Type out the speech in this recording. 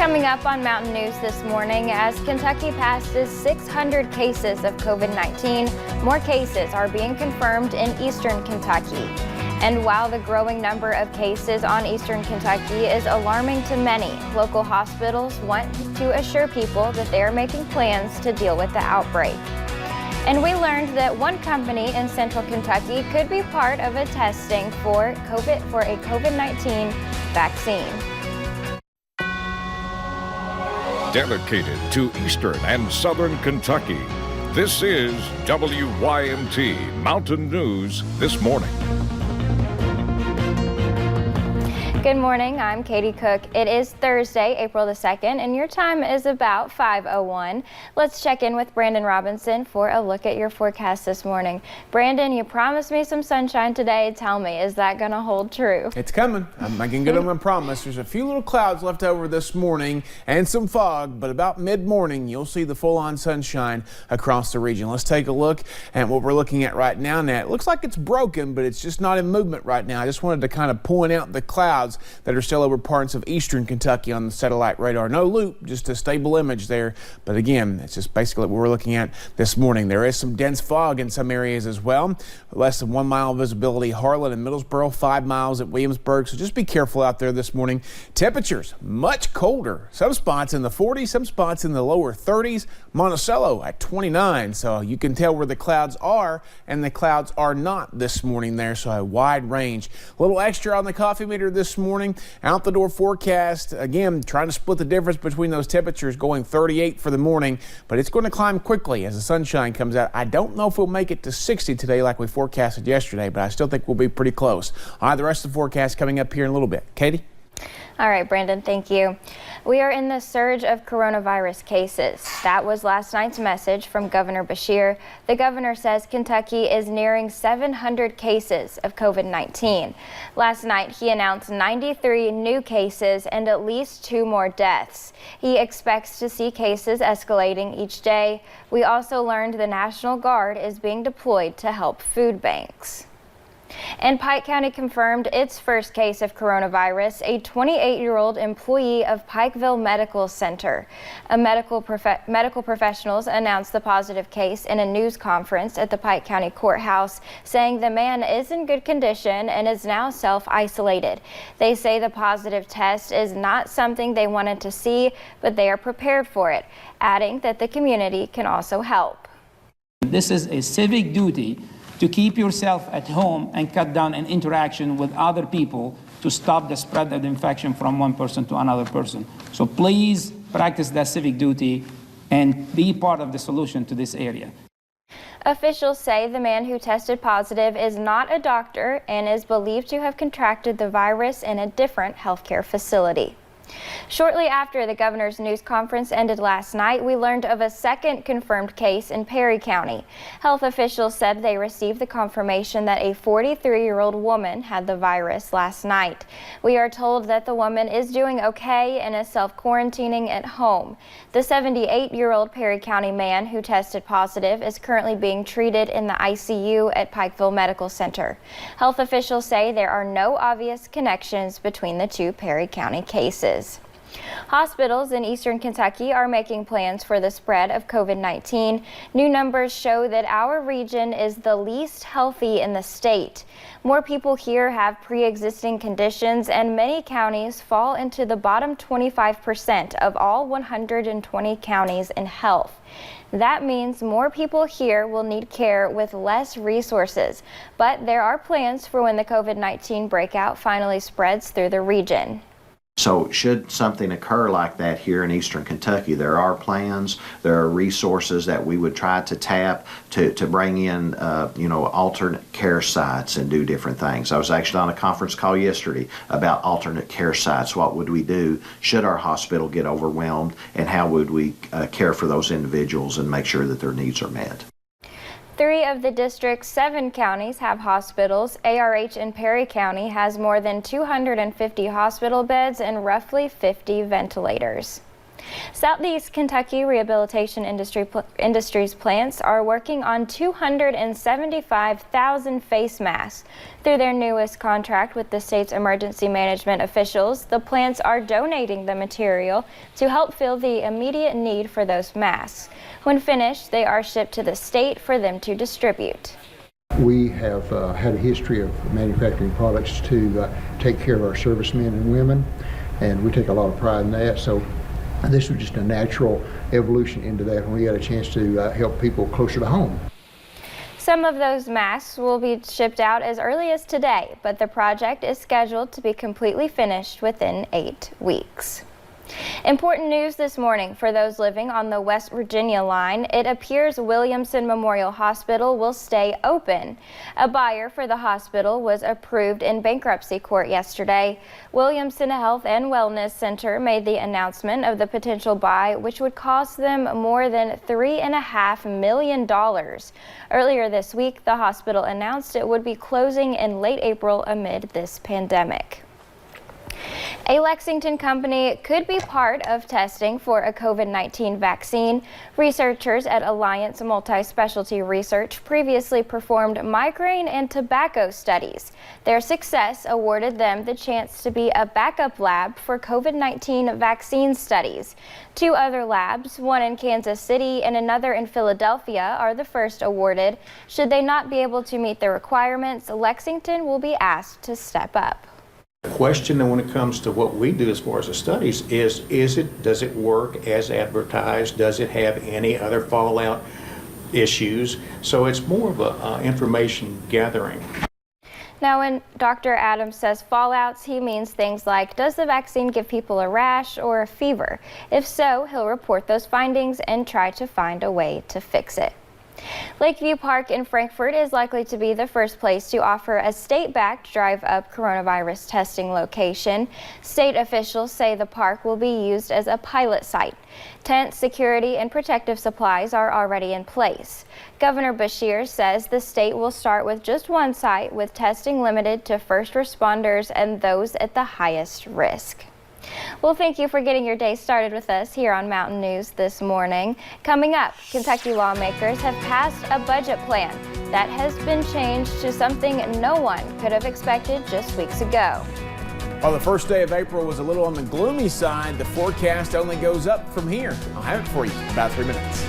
Coming up on Mountain News this morning, as Kentucky passes 600 cases of COVID-19, more cases are being confirmed in eastern Kentucky. And while the growing number of cases on eastern Kentucky is alarming to many, local hospitals want to assure people that they are making plans to deal with the outbreak. And we learned that one company in central Kentucky could be part of a testing for a COVID-19 vaccine. Dedicated to eastern and southern Kentucky, this is WYMT Mountain News This Morning. Good morning, I'm Katie Cook. It is Thursday, April the 2nd, and your time is about 5:01. Let's check in with Brandon Robinson for a look at your forecast this morning. Brandon, you promised me some sunshine today. Tell me, is that going to hold true? It's coming. I'm making good on my promise. There's a few little clouds left over this morning and some fog, but about mid-morning, you'll see the full-on sunshine across the region. Let's take a look at what we're looking at right now. Now, it looks like it's broken, but it's just not in movement right now. I just wanted to kind of point out the clouds that are still over parts of eastern Kentucky on the satellite radar. No loop, just a stable image there. But again, it's just basically what we're looking at this morning. There is some dense fog in some areas as well. Less than 1 mile visibility, Harlan and Middlesboro, 5 miles at Williamsburg. So just be careful out there this morning. Temperatures much colder. Some spots in the 40s, some spots in the lower 30s. Monticello at 29. So you can tell where the clouds are and the clouds are not this morning there. So a wide range. A little extra on the coffee meter this morning. Out the door forecast, again, trying to split the difference between those temperatures, going 38 for the morning, but it's going to climb quickly as the sunshine comes out. I don't know if we'll make it to 60 today like we forecasted yesterday, but I still think we'll be pretty close. All right, the rest of the forecast coming up here in a little bit. Katie? All right, Brandon, thank you. We are in the surge of coronavirus cases. That was last night's message from Governor Beshear. The governor says Kentucky is nearing 700 cases of COVID-19. Last night, he announced 93 new cases and at least 2 more deaths. He expects to see cases escalating each day. We also learned the National Guard is being deployed to help food banks. And Pike County confirmed its first case of coronavirus, a 28-year-old employee of Pikeville Medical Center. Medical professionals announced the positive case in a news conference at the Pike County Courthouse, saying the man is in good condition and is now self-isolated. They say the positive test is not something they wanted to see, but they are prepared for it, adding that the community can also help. This is a civic duty to keep yourself at home and cut down an interaction with other people to stop the spread of the infection from one person to another person. So please practice that civic duty and be part of the solution to this area. Officials say the man who tested positive is not a doctor and is believed to have contracted the virus in a different healthcare facility. Shortly after the governor's news conference ended last night, we learned of a second confirmed case in Perry County. Health officials said they received the confirmation that a 43-year-old woman had the virus last night. We are told that the woman is doing okay and is self-quarantining at home. The 78-year-old Perry County man who tested positive is currently being treated in the ICU at Pikeville Medical Center. Health officials say there are no obvious connections between the two Perry County cases. Hospitals in eastern Kentucky are making plans for the spread of COVID-19. New numbers show that our region is the least healthy in the state. More people here have pre-existing conditions, and many counties fall into the bottom 25% of all 120 counties in health. That means more people here will need care with less resources. But there are plans for when the COVID-19 breakout finally spreads through the region. So should something occur like that here in eastern Kentucky, there are plans, there are resources that we would try to tap to bring in, alternate care sites and do different things. I was actually on a conference call yesterday about alternate care sites. What would we do should our hospital get overwhelmed, and how would we care for those individuals and make sure that their needs are met? 3 of the district's 7 counties have hospitals. ARH in Perry County has more than 250 hospital beds and roughly 50 ventilators. Southeast Kentucky Rehabilitation Industries plants are working on 275,000 face masks. Through their newest contract with the state's emergency management officials, the plants are donating the material to help fill the immediate need for those masks. When finished, they are shipped to the state for them to distribute. We have had a history of manufacturing products to take care of our servicemen and women, and we take a lot of pride in that. So this was just a natural evolution into that when we got a chance to help people closer to home. Some of those masks will be shipped out as early as today, but the project is scheduled to be completely finished within 8 weeks. Important news this morning for those living on the West Virginia line. It appears Williamson Memorial Hospital will stay open. A buyer for the hospital was approved in bankruptcy court yesterday. Williamson Health and Wellness Center made the announcement of the potential buy, which would cost them more than $3.5 million. Earlier this week, the hospital announced it would be closing in late April amid this pandemic. A Lexington company could be part of testing for a COVID-19 vaccine. Researchers at Alliance Multi-Specialty Research previously performed migraine and tobacco studies. Their success awarded them the chance to be a backup lab for COVID-19 vaccine studies. 2 other labs, one in Kansas City and another in Philadelphia, are the first awarded. Should they not be able to meet the requirements, Lexington will be asked to step up. The question when it comes to what we do as far as the studies is does it work as advertised? Does it have any other fallout issues? So it's more of a information gathering. Now, when Dr. Adams says fallouts, he means things like, does the vaccine give people a rash or a fever? If so, he'll report those findings and try to find a way to fix it. Lakeview Park in Frankfort is likely to be the first place to offer a state-backed drive-up coronavirus testing location. State officials say the park will be used as a pilot site. Tent security and protective supplies are already in place. Governor Beshear says the state will start with just one site, with testing limited to first responders and those at the highest risk. Well, thank you for getting your day started with us here on Mountain News this morning. Coming up, Kentucky lawmakers have passed a budget plan that has been changed to something no one could have expected just weeks ago. While the first day of April was a little on the gloomy side, the forecast only goes up from here. I'll have it for you in about 3 minutes.